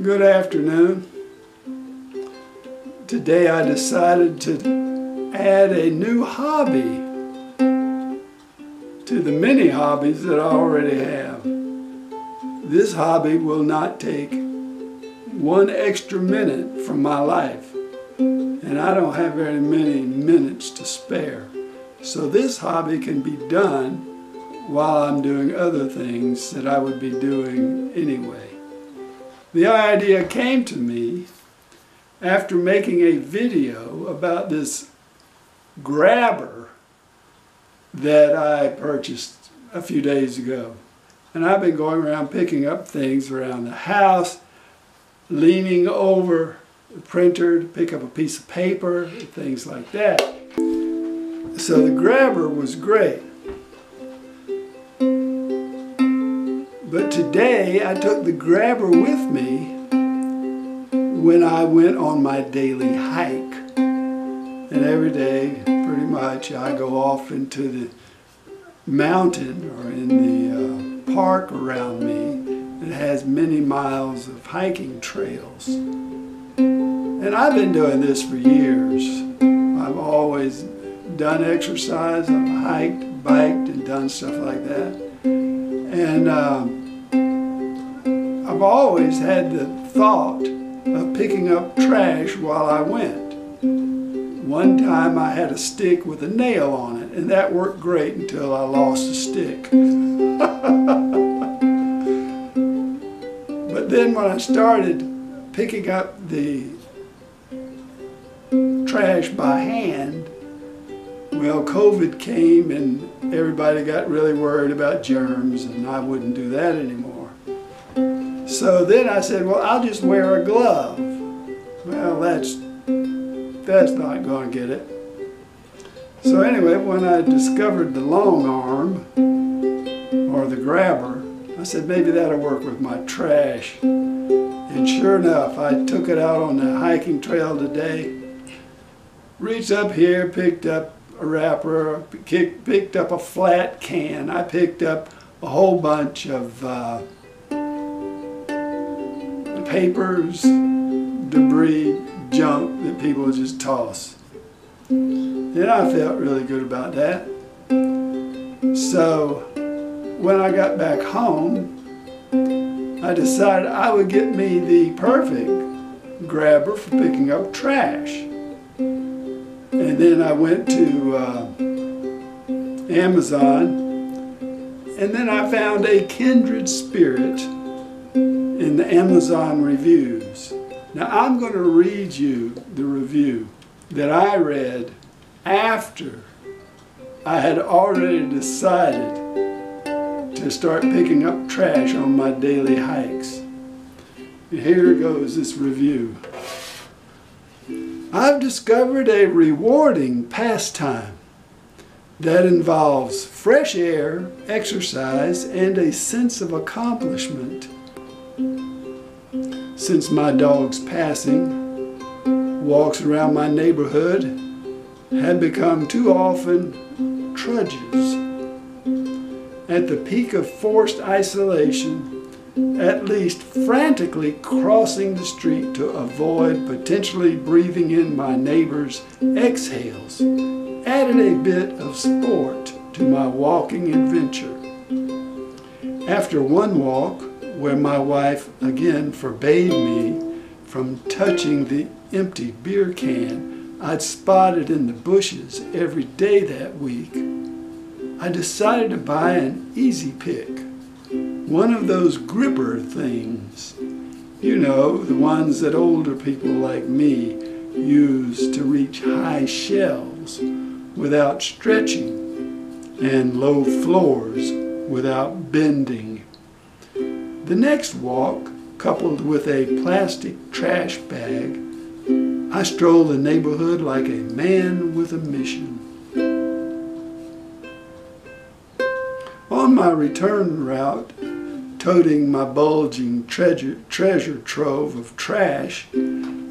Good afternoon. Today I decided to add a new hobby to the many hobbies that I already have. This hobby will not take one extra minute from my life, and I don't have very many minutes to spare. So this hobby can be done while I'm doing other things that I would be doing anyway. The idea came to me after making a video about this grabber that I purchased a few days ago. And I've been going around picking up things around the house, leaning over the printer to pick up a piece of paper, things like that. So the grabber was great. But today I took the grabber with me when I went on my daily hike. And every day, pretty much, I go off into the mountain or in the park around me that has many miles of hiking trails. And I've been doing this for years. I've always done exercise, I've hiked, biked, and done stuff like that. And I've always had the thought of picking up trash while I went. One time I had a stick with a nail on it, and that worked great until I lost the stick. But then when I started picking up the trash by hand, well, COVID came and everybody got really worried about germs, and I wouldn't do that anymore. So then I said, well, I'll just wear a glove. Well, that's not going to get it. So anyway, when I discovered the long arm, or the grabber, I said maybe that'll work with my trash. And sure enough, I took it out on the hiking trail today, reached up here, picked up a wrapper, picked up a flat can. I picked up a whole bunch of papers, debris, junk that people just toss. And I felt really good about that. So when I got back home, I decided I would get me the perfect grabber for picking up trash. And then I went to Amazon, and then I found a kindred spirit in the Amazon reviews. Now I'm going to read you the review that I read after I had already decided to start picking up trash on my daily hikes. And here goes this review. I've discovered a rewarding pastime that involves fresh air, exercise, and a sense of accomplishment. Since my dog's passing, walks around my neighborhood have become too often trudges. At the peak of forced isolation, at least frantically crossing the street to avoid potentially breathing in my neighbor's exhales added a bit of sport to my walking adventure. After one walk, where my wife again forbade me from touching the empty beer can I'd spotted in the bushes every day that week, I decided to buy an EZPIK, one of those gripper things. You know, the ones that older people like me use to reach high shelves without stretching and low floors without bending. The next walk, coupled with a plastic trash bag, I strolled the neighborhood like a man with a mission. On my return route, toting my bulging treasure trove of trash,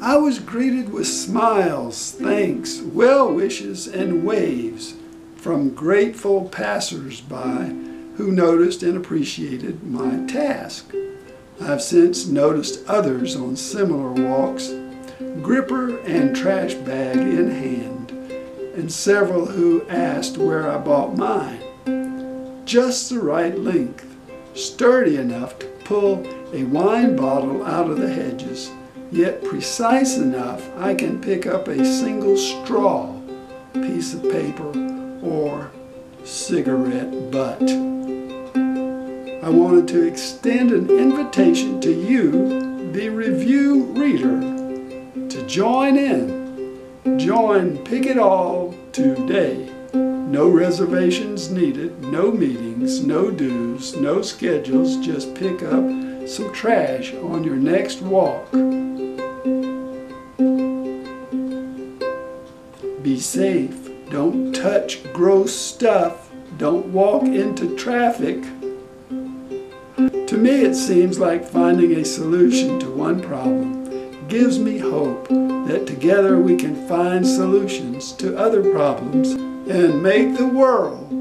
I was greeted with smiles, thanks, well wishes, and waves from grateful passers-by who noticed and appreciated my task. I've since noticed others on similar walks, gripper and trash bag in hand, and several who asked where I bought mine. Just the right length, sturdy enough to pull a wine bottle out of the hedges, yet precise enough I can pick up a single straw, piece of paper, or cigarette butt. I wanted to extend an invitation to you, the review reader, to join in. Join Pick It All today. No reservations needed, no meetings, no dues, no schedules, just pick up some trash on your next walk. Be safe, don't touch gross stuff, don't walk into traffic. To me it seems like finding a solution to one problem gives me hope that together we can find solutions to other problems and make the world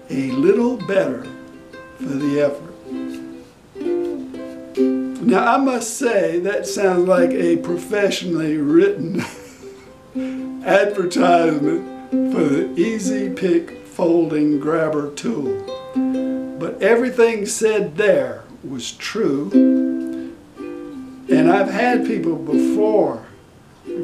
a little better for the effort. Now I must say that sounds like a professionally written advertisement for the EZPIK folding grabber tool. But everything said there was true, and I've had people before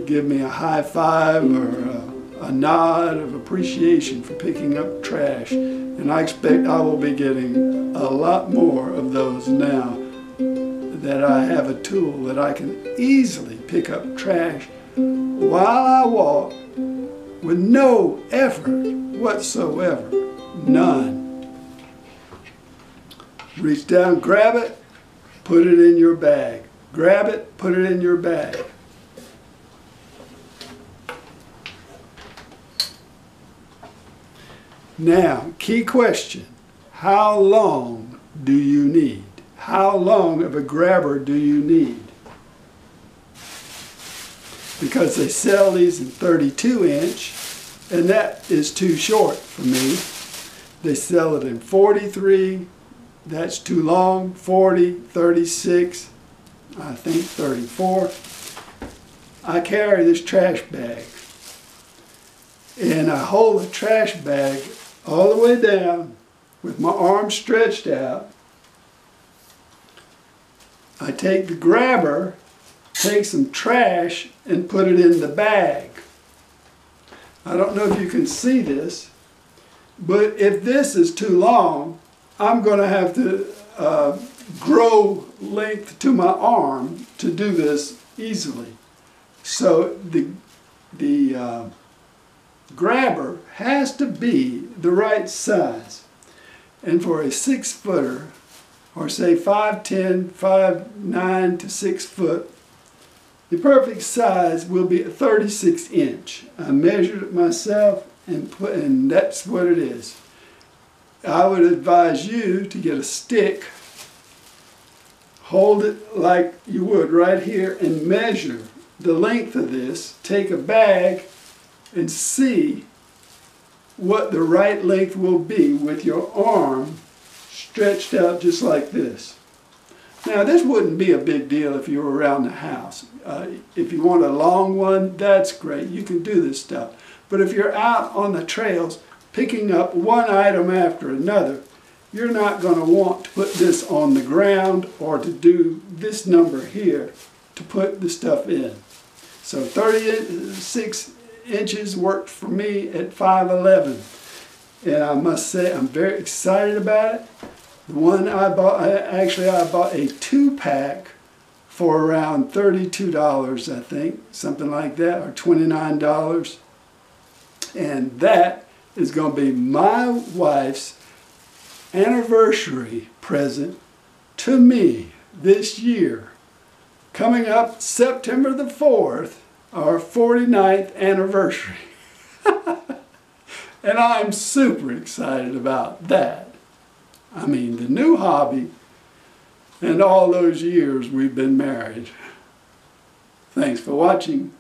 give me a high five or a nod of appreciation for picking up trash, and I expect I will be getting a lot more of those now that I have a tool that I can easily pick up trash while I walk with no effort whatsoever, none. Reach down, grab it, put it in your bag. Grab it, put it in your bag. Now, key question, how long do you need? How long of a grabber do you need? Because they sell these in 32 inch, and that is too short for me. They sell it in 43, that's too long, 40, 36, I think 34. I carry this trash bag, and I hold the trash bag all the way down with my arms stretched out. I take the grabber, take some trash, and put it in the bag. I don't know if you can see this, but if this is too long, I'm going to have to grow length to my arm to do this easily. So the grabber has to be the right size. And for a 6-footer, or say 5'10", 5'9" to 6 foot, the perfect size will be a 36 inch. I measured it myself and that's what it is. I would advise you to get a stick, hold it like you would right here and measure the length of this. Take a bag and see what the right length will be with your arm stretched out just like this. Now this wouldn't be a big deal if you were around the house. If you want a long one, that's great. You can do this stuff. But if you're out on the trails picking up one item after another, you're not going to want to put this on the ground or to do this number here to put the stuff in. So 36 inches worked for me at 5'11". And I must say I'm very excited about it. The one I bought, I bought a 2-pack for around $32, I think, something like that, or $29. And that is going to be my wife's anniversary present to me this year. Coming up September the 4th, our 49th anniversary. And I'm super excited about that. I mean, the new hobby and all those years we've been married. Thanks for watching.